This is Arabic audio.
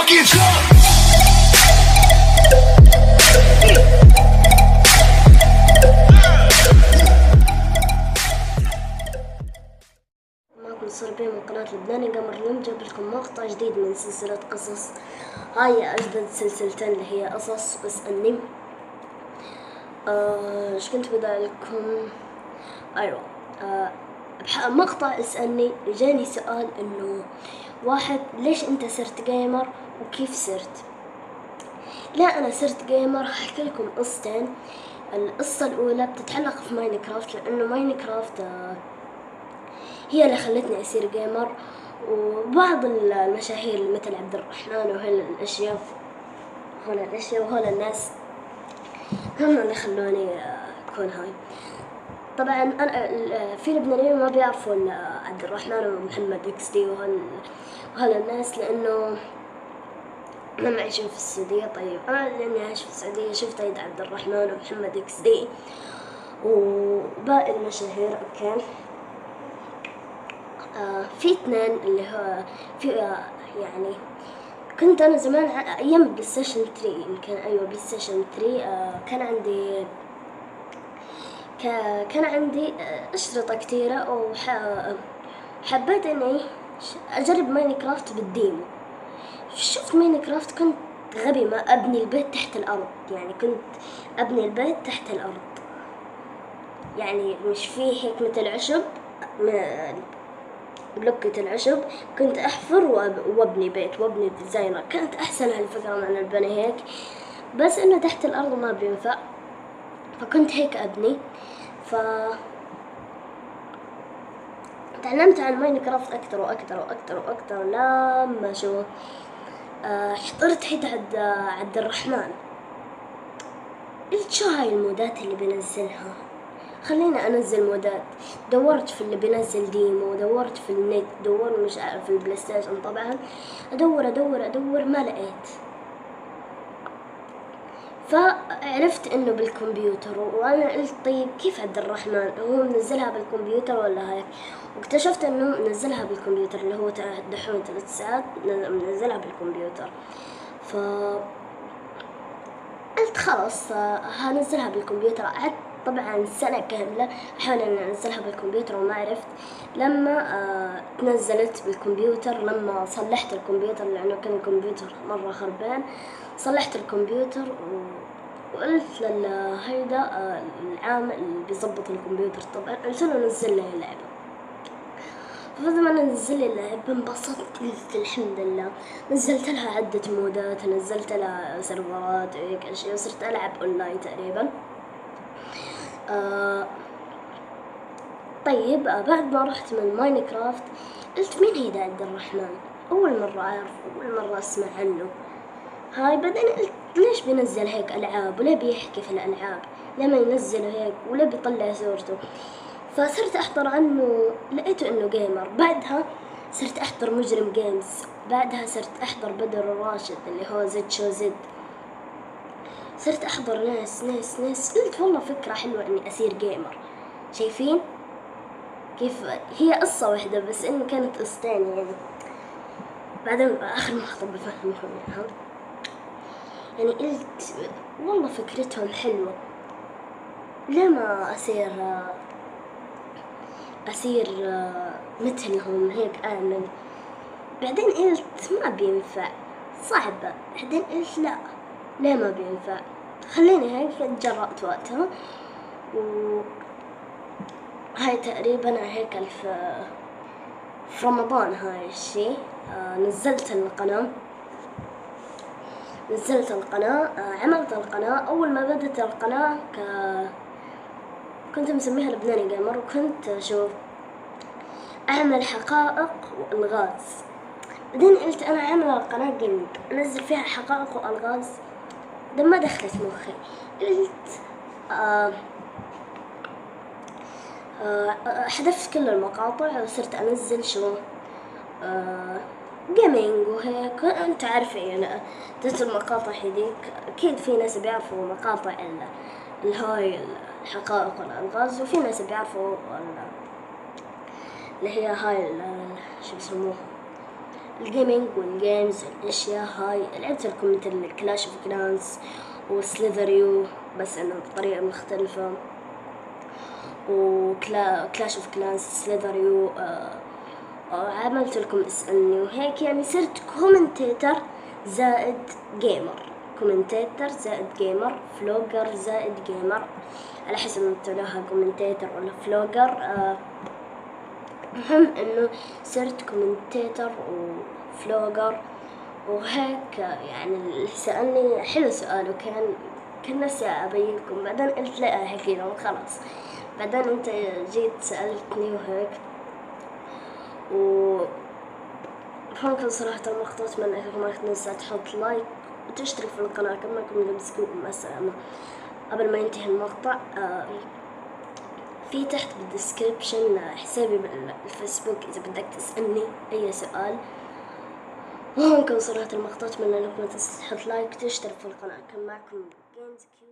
talking shit. معكم صربي من قناة لبناني قمر. اليوم جاب لكم مقطع جديد من سلسلة قصص. هاي أجدد سلسلتين اللي هي قصص اسألني. ايش كنت بدأ لكم؟ أيوة، مقطع اسألني جاني سؤال إنه واحد ليش أنت صرت جيمر وكيف صرت؟ لا أنا صرت جيمر هحكي لكم قصتين. القصة الأولى بتتعلق في ماينكرافت، لأنه ماينكرافت هي اللي خلتني أصير جيمر، وبعض المشاهير مثل عبد الرحمن وهول الأشياء وهول الناس هم اللي خلوني أكون هاي. طبعا أنا في لبنانيين ما بيعرفوا عبد الرحمن ومحمد اكس دي وهول الناس، لأنه هم عايشين في السعودية. طيب أنا لأني عايش في السعودية شفت عبد الرحمن ومحمد اكس دي وباقي المشاهير. أوكي، في اثنين اللي هو في يعني كنت أنا زمان أيام بلاي ستيشن 3، يمكن أيوة بلاي ستيشن 3. كان عندي أشرطة كتيرة، وحبيت إني أجرب ماينكرافت بالديمو. شفت ماينكرافت كنت غبي، ما أبني البيت تحت الأرض، يعني كنت أبني البيت تحت الأرض، يعني مش فيه هيك مثل عشب بلوكة العشب، كنت أحفر وابني بيت وابني ديزاينر. كانت أحسن هالفكرة من البني هيك، بس إنه تحت الأرض ما بينفع، فكنت هيك أبني. تعلمت عن ماينكرافت أكتر وأكتر وأكتر وأكتر لما حضرت عبد الرحمن. قلت شو هاي المودات اللي بنزلها، خلينا أنزل مودات. دورت في اللي بينزل ديمو، دورت في النت، دور مش عارف في البلاي ستيشن. طبعا أدور ما لقيت، فعرفت إنه بالكمبيوتر. وأنا قلت طيب كيف عبد الرحمن هو منزلها بالكمبيوتر ولا هيك؟ واكتشفت إنه منزلها بالكمبيوتر، اللي هو دحوم 3 ساعات منزلها بالكمبيوتر. قلت خلاص هنزلها بالكمبيوتر. قعدت طبعا سنة كاملة أحاول أن أنزلها بالكمبيوتر وما عرفت. لما تنزلت بالكمبيوتر، لما صلحت الكمبيوتر لأنه كان الكمبيوتر مرة خربان، صلحت الكمبيوتر وقلت هيدا العامل اللي بيظبط الكمبيوتر طبعا، قلت له نزل لي اللعبة. فبعد ما نزل لي اللعبة انبسطت، قلت الحمد لله. نزلت لها عدة مودات، نزلت لها سيرفرات هيك أشياء، وصرت ألعب أونلاين تقريبا. طيب بعد ما رحت من ماينكرافت قلت مين هيدا عبد الرحمن؟ أول مرة أعرف، أول مرة أسمع عنه. هاي بعدين قلت ليش بينزل هيك ألعاب، ولا بيحكي في الألعاب، لما ينزل هيك ولا بيطلع صورته؟ فصرت أحضر عنه، لقيته إنه جيمر. بعدها صرت أحضر مجرم جيمز، بعدها صرت أحضر بدر الراشد اللي هو زد شو زد. صرت أحضر ناس. قلت والله فكرة حلوة إني أصير جيمر. شايفين كيف هي قصة واحدة بس إنه كانت قصتين يعني. بعدين آخر مقطع بفهمكم إياها. يعني قلت والله فكرتهم حلوة، ليه ما أصير مثلهم هيك أعمل. بعدين قلت ما بينفع، صعبة. بعدين قلت لا، ليه ما بينفع، خليني هيك. اتجرأت وقتها، هاي تقريبا هيك في رمضان هاي الشي. نزلت القناة، عملت القناة. أول ما بدت القناة كنت مسميها لبناني جيمر، وكنت أعمل حقائق وألغاز. بعدين قلت أنا عاملة القناة جيمنج أنزل فيها حقائق وألغاز، ده ما دخلت مخي. قلت حذفت كل المقاطع وصرت أنزل جيمنج وهيك. أنت عارفة يعني دت المقاطع هذيك، أكيد في ناس بيعرفوا مقاطع الهاي الحقائق والألغاز، وفي ناس بيعرفوا اللي هي هاي شو بسموها الجيمنج والجيمز الأشياء هاي لعبت لكم مثل كلاش اوف كلانس وسليذريو بس انه بطريقة مختلفة، وكلاش اوف كلانس سليذريو. عملت لكم اسألني وهيك، يعني صرت كومنتيتر زائد جيمر، كومنتيتر زائد جيمر، فلوجر زائد جيمر، على حسب ما تقولوها كومنتيتر ولا فلوجر. مهم انه صرت كومنتيتر وفلوجر وهيك. يعني اللي سألني حلو سؤال، كان نفسي أبينكم، بعدين قلت لا أحكي لهم خلاص. بعدين أنت جيت سألتني وهيك، ممكن صراحة المقطع من أنكم ما تنسى تحط لايك وتشترك في القناة كما كنا بنسكوكم مثلا قبل ما ينتهي المقطع. في تحت بالديسكريبشن حسابي بالفيسبوك إذا بدك تسألني أي سؤال. وهون كان صراحة المقطع من أنكم تحط لايك وتشترك في القناة. كان معكم جيمز كيو.